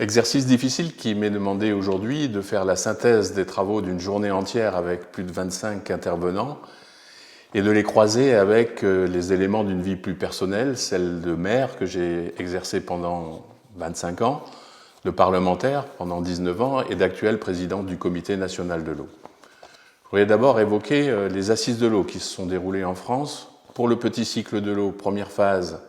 Exercice difficile qui m'est demandé aujourd'hui de faire la synthèse des travaux d'une journée entière avec plus de 25 intervenants et de les croiser avec les éléments d'une vie plus personnelle, celle de maire que j'ai exercée pendant 25 ans, de parlementaire pendant 19 ans et d'actuel président du Comité national de l'eau. Je voudrais d'abord évoquer les assises de l'eau qui se sont déroulées en France pour le petit cycle de l'eau, première phase,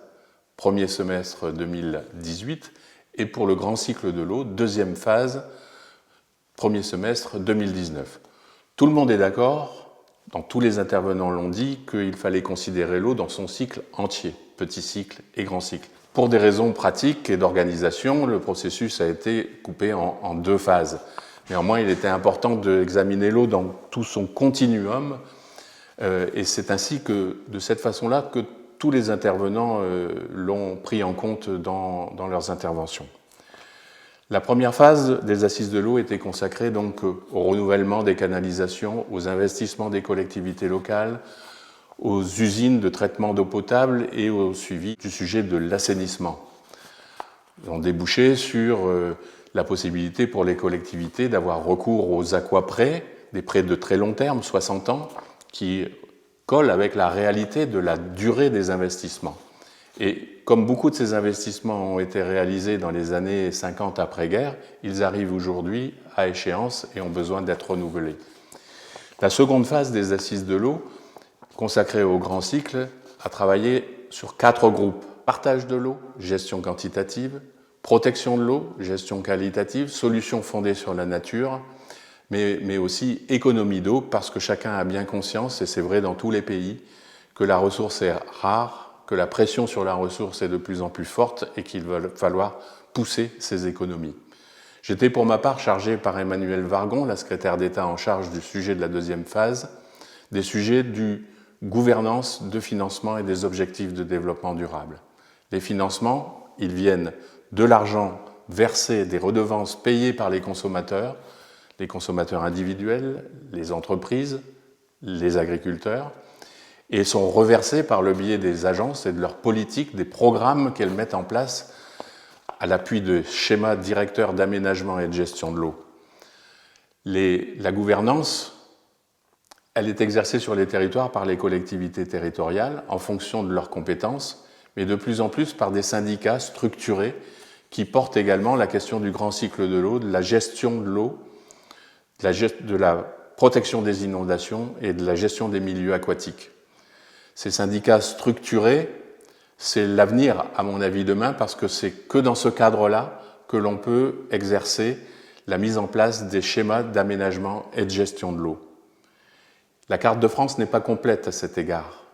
premier semestre 2018, et pour le grand cycle de l'eau, deuxième phase, premier semestre 2019. Tout le monde est d'accord, tous les intervenants l'ont dit, qu'il fallait considérer l'eau dans son cycle entier, petit cycle et grand cycle. Pour des raisons pratiques et d'organisation, le processus a été coupé en deux phases. Néanmoins, il était important d'examiner l'eau dans tout son continuum, et c'est ainsi que, de cette façon-là, que tous les intervenants l'ont pris en compte dans leurs interventions. La première phase des assises de l'eau était consacrée donc au renouvellement des canalisations, aux investissements des collectivités locales, aux usines de traitement d'eau potable et au suivi du sujet de l'assainissement. Ils ont débouché sur la possibilité pour les collectivités d'avoir recours aux aquaprêts, des prêts de très long terme, 60 ans, qui colle avec la réalité de la durée des investissements. Et comme beaucoup de ces investissements ont été réalisés dans les années 50 après-guerre, ils arrivent aujourd'hui à échéance et ont besoin d'être renouvelés. La seconde phase des assises de l'eau, consacrée au grand cycle, a travaillé sur 4 groupes. Partage de l'eau, gestion quantitative, protection de l'eau, gestion qualitative, solutions fondées sur la nature, mais aussi économie d'eau, parce que chacun a bien conscience, et c'est vrai dans tous les pays, que la ressource est rare, que la pression sur la ressource est de plus en plus forte et qu'il va falloir pousser ces économies. J'étais pour ma part chargé par Emmanuelle Wargon, la secrétaire d'État en charge du sujet de la deuxième phase, des sujets du gouvernance, de financement et des objectifs de développement durable. Les financements, ils viennent de l'argent versé, des redevances payées par les consommateurs individuels, les entreprises, les agriculteurs, et sont reversés par le biais des agences et de leurs politiques, des programmes qu'elles mettent en place à l'appui de schémas directeurs d'aménagement et de gestion de l'eau. La gouvernance, elle est exercée sur les territoires par les collectivités territoriales en fonction de leurs compétences, mais de plus en plus par des syndicats structurés qui portent également la question du grand cycle de l'eau, de la gestion de l'eau, de la protection des inondations et de la gestion des milieux aquatiques. Ces syndicats structurés, c'est l'avenir, à mon avis, demain, parce que c'est que dans ce cadre-là que l'on peut exercer la mise en place des schémas d'aménagement et de gestion de l'eau. La carte de France n'est pas complète à cet égard.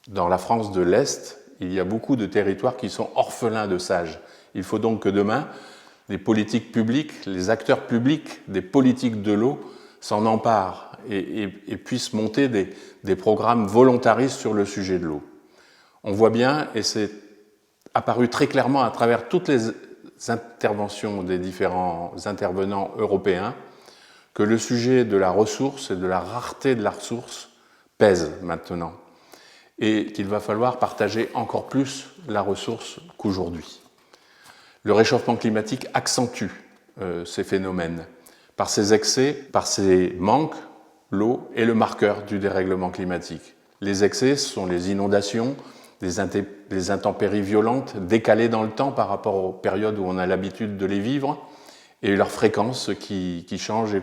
Dans la France de l'Est, il y a beaucoup de territoires qui sont orphelins de sages. Il faut donc que demain, les politiques publiques, les acteurs publics des politiques de l'eau s'en emparent et puissent monter des programmes volontaristes sur le sujet de l'eau. On voit bien, et c'est apparu très clairement à travers toutes les interventions des différents intervenants européens, que le sujet de la ressource et de la rareté de la ressource pèse maintenant, et qu'il va falloir partager encore plus la ressource qu'aujourd'hui. Le réchauffement climatique accentue ces phénomènes. Par ses excès, par ses manques, l'eau est le marqueur du dérèglement climatique. Les excès sont les inondations, les intempéries violentes, décalées dans le temps par rapport aux périodes où on a l'habitude de les vivre, et leur fréquence qui change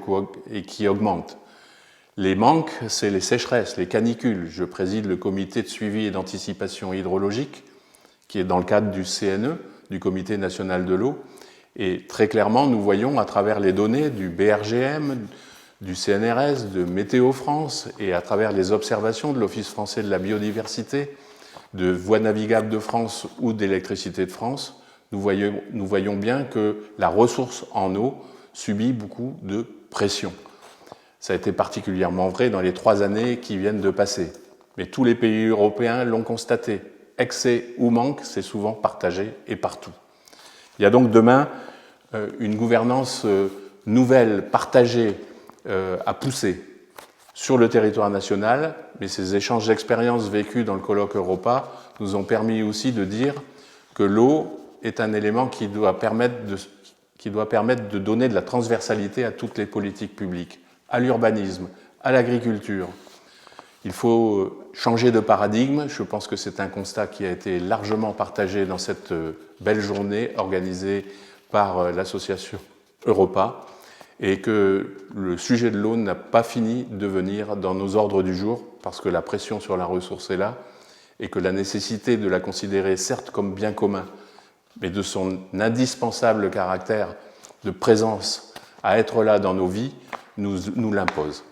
et qui augmente. Les manques, c'est les sécheresses, les canicules. Je préside le comité de suivi et d'anticipation hydrologique, qui est dans le cadre du CNE, du Comité national de l'eau. Et très clairement, nous voyons à travers les données du BRGM, du CNRS, de Météo France, et à travers les observations de l'Office français de la biodiversité, de Voies navigables de France ou d'Électricité de France, nous voyons bien que la ressource en eau subit beaucoup de pression. Ça a été particulièrement vrai dans les 3 années qui viennent de passer. Mais tous les pays européens l'ont constaté. Excès ou manque, c'est souvent partagé et partout. Il y a donc demain une gouvernance nouvelle, partagée, à pousser sur le territoire national, mais ces échanges d'expériences vécus dans le colloque Europa nous ont permis aussi de dire que l'eau est un élément qui qui doit permettre de donner de la transversalité à toutes les politiques publiques, à l'urbanisme, à l'agriculture. Il faut changer de paradigme. Je pense que c'est un constat qui a été largement partagé dans cette belle journée organisée par l'association Europa, et que le sujet de l'eau n'a pas fini de venir dans nos ordres du jour, parce que la pression sur la ressource est là, et que la nécessité de la considérer certes comme bien commun, mais de son indispensable caractère de présence à être là dans nos vies, nous l'impose.